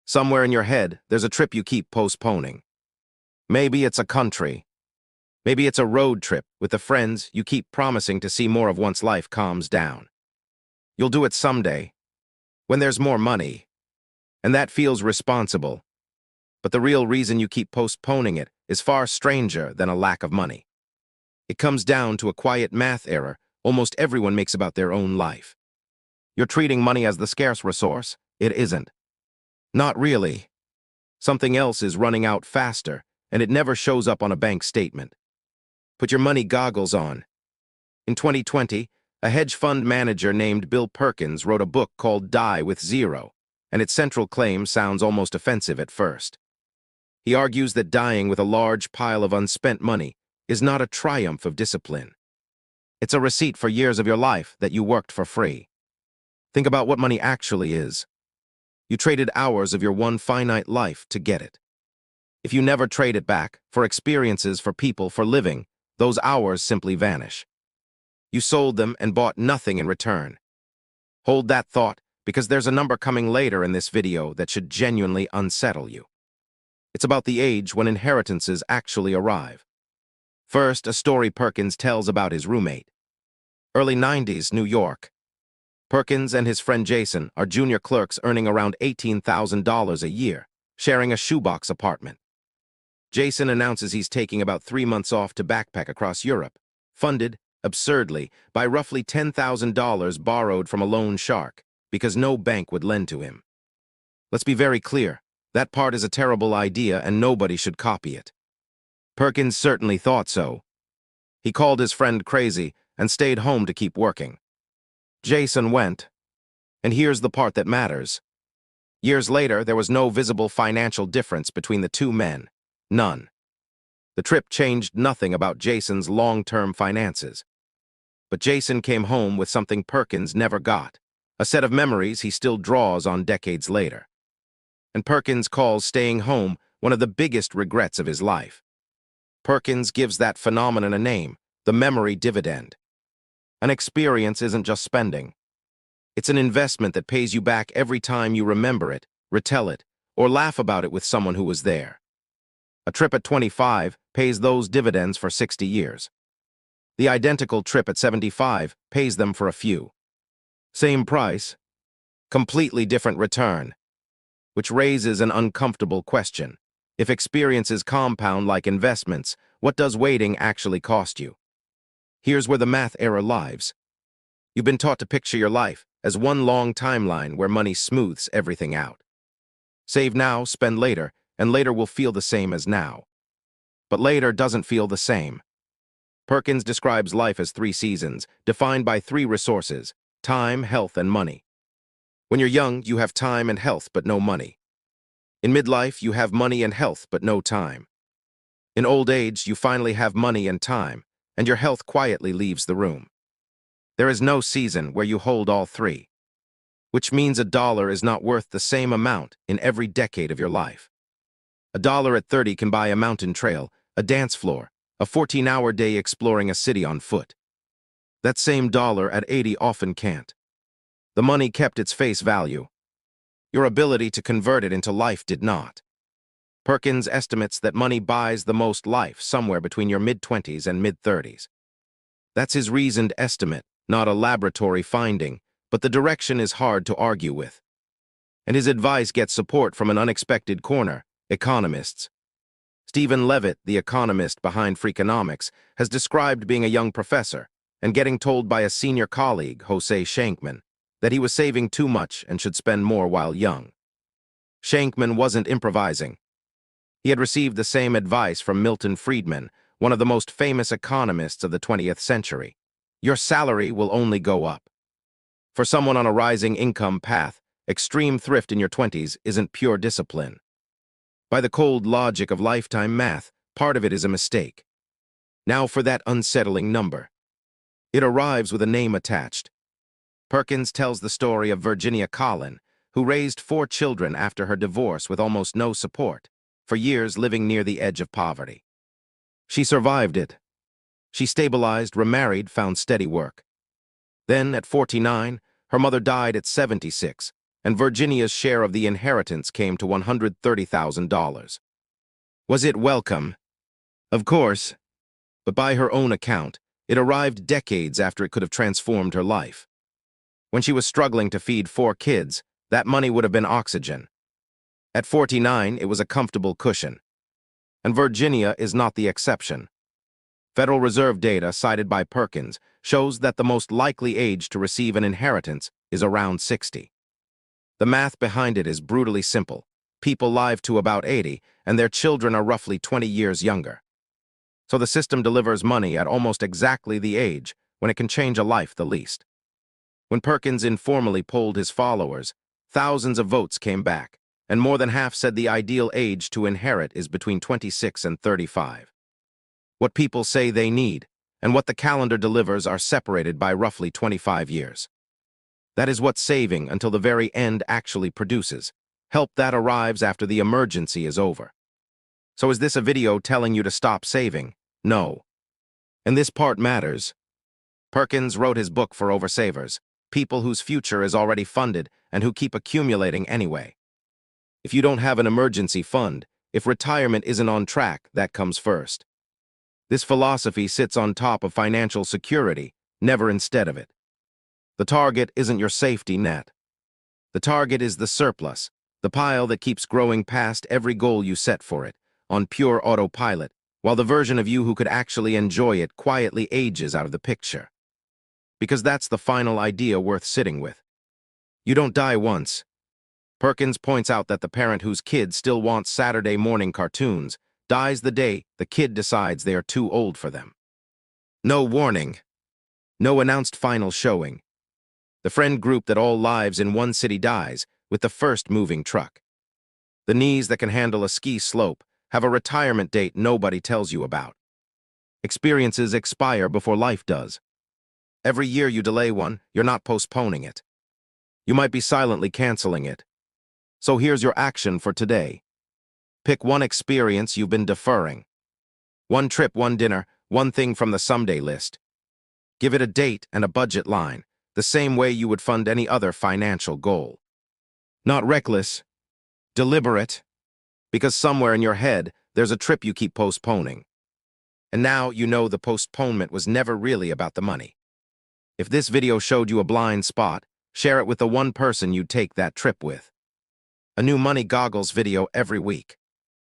Somewhere in your head, there's a trip you keep postponing. Maybe it's a country. Maybe it's a road trip with the friends you keep promising to see more of once life calms down. You'll do it someday, when there's more money, and that feels responsible. But the real reason you keep postponing it is far stranger than a lack of money. It comes down to a quiet math error almost everyone makes about their own life. You're treating money as the scarce resource. It isn't. Not really. Something else is running out faster, and it never shows up on a bank statement. Put your money goggles on. In 2020, a hedge fund manager named Bill Perkins wrote a book called Die with Zero, and its central claim sounds almost offensive at first. He argues that dying with a large pile of unspent money is not a triumph of discipline. It's a receipt for years of your life that you worked for free. Think about what money actually is. You traded hours of your one finite life to get it. If you never trade it back, for experiences, for people, for living, those hours simply vanish. You sold them and bought nothing in return. Hold that thought, because there's a number coming later in this video that should genuinely unsettle you. It's about the age when inheritances actually arrive. First, a story Perkins tells about his roommate. Early 90s, New York. Perkins and his friend Jason are junior clerks earning around $18,000 a year, sharing a shoebox apartment. Jason announces he's taking about 3 months off to backpack across Europe, funded, absurdly, by roughly $10,000 borrowed from a loan shark, because no bank would lend to him. Let's be very clear, that part is a terrible idea and nobody should copy it. Perkins certainly thought so. He called his friend crazy and stayed home to keep working. Jason went. And here's the part that matters. Years later, there was no visible financial difference between the two men. None. The trip changed nothing about Jason's long-term finances. But Jason came home with something Perkins never got, a set of memories he still draws on decades later. And Perkins calls staying home one of the biggest regrets of his life. Perkins gives that phenomenon a name, the memory dividend. An experience isn't just spending. It's an investment that pays you back every time you remember it, retell it, or laugh about it with someone who was there. A trip at 25 pays those dividends for 60 years. The identical trip at 75 pays them for a few. Same price, completely different return. Which raises an uncomfortable question. If experiences compound like investments, what does waiting actually cost you? Here's where the math error lies. You've been taught to picture your life as one long timeline where money smooths everything out. Save now, spend later, and later will feel the same as now. But later doesn't feel the same. Perkins describes life as 3 seasons, defined by 3 resources: time, health, and money. When you're young, you have time and health, but no money. In midlife, you have money and health, but no time. In old age, you finally have money and time, and your health quietly leaves the room. There is no season where you hold all 3, which means $1 is not worth the same amount in every decade of your life. $1 at 30 can buy a mountain trail, a dance floor, a 14-hour day exploring a city on foot. That same $1 at 80 often can't. The money kept its face value. Your ability to convert it into life did not. Perkins estimates that money buys the most life somewhere between your mid-20s and mid-30s. That's his reasoned estimate, not a laboratory finding, but the direction is hard to argue with. And his advice gets support from an unexpected corner: economists. Stephen Levitt, the economist behind Freakonomics, has described being a young professor and getting told by a senior colleague, Jose Shankman, that he was saving too much and should spend more while young. Shankman wasn't improvising. He had received the same advice from Milton Friedman, one of the most famous economists of the 20th century. Your salary will only go up. For someone on a rising income path, extreme thrift in your 20s isn't pure discipline. By the cold logic of lifetime math, part of it is a mistake. Now for that unsettling number. It arrives with a name attached. Perkins tells the story of Virginia Collin, who raised 4 children after her divorce with almost no support, for years living near the edge of poverty. She survived it. She stabilized, remarried, found steady work. Then, at 49, her mother died at 76, and Virginia's share of the inheritance came to $130,000. Was it welcome? Of course, but by her own account, it arrived decades after it could have transformed her life. When she was struggling to feed 4 kids, that money would have been oxygen. At 49, it was a comfortable cushion. And Virginia is not the exception. Federal Reserve data cited by Perkins shows that the most likely age to receive an inheritance is around 60. The math behind it is brutally simple. People live to about 80, and their children are roughly 20 years younger. So the system delivers money at almost exactly the age when it can change a life the least. When Perkins informally polled his followers, thousands of votes came back, and more than half said the ideal age to inherit is between 26 and 35. What people say they need, and what the calendar delivers are separated by roughly 25 years. That is what saving until the very end actually produces. Help that arrives after the emergency is over. So is this a video telling you to stop saving? No. And this part matters. Perkins wrote his book for oversavers, people whose future is already funded and who keep accumulating anyway. If you don't have an emergency fund, if retirement isn't on track, that comes first. This philosophy sits on top of financial security, never instead of it. The target isn't your safety net. The target is the surplus, the pile that keeps growing past every goal you set for it, on pure autopilot, while the version of you who could actually enjoy it quietly ages out of the picture. Because that's the final idea worth sitting with. You don't die once. Perkins points out that the parent whose kid still wants Saturday morning cartoons dies the day the kid decides they are too old for them. No warning. No announced final showing. The friend group that all lives in one city dies with the first moving truck. The knees that can handle a ski slope have a retirement date nobody tells you about. Experiences expire before life does. Every year you delay one, you're not postponing it. You might be silently canceling it. So here's your action for today. Pick one experience you've been deferring. One trip, one dinner, one thing from the someday list. Give it a date and a budget line, the same way you would fund any other financial goal. Not reckless, deliberate, because somewhere in your head, there's a trip you keep postponing. And now you know the postponement was never really about the money. If this video showed you a blind spot, share it with the one person you'd take that trip with. A new Money Goggles video every week.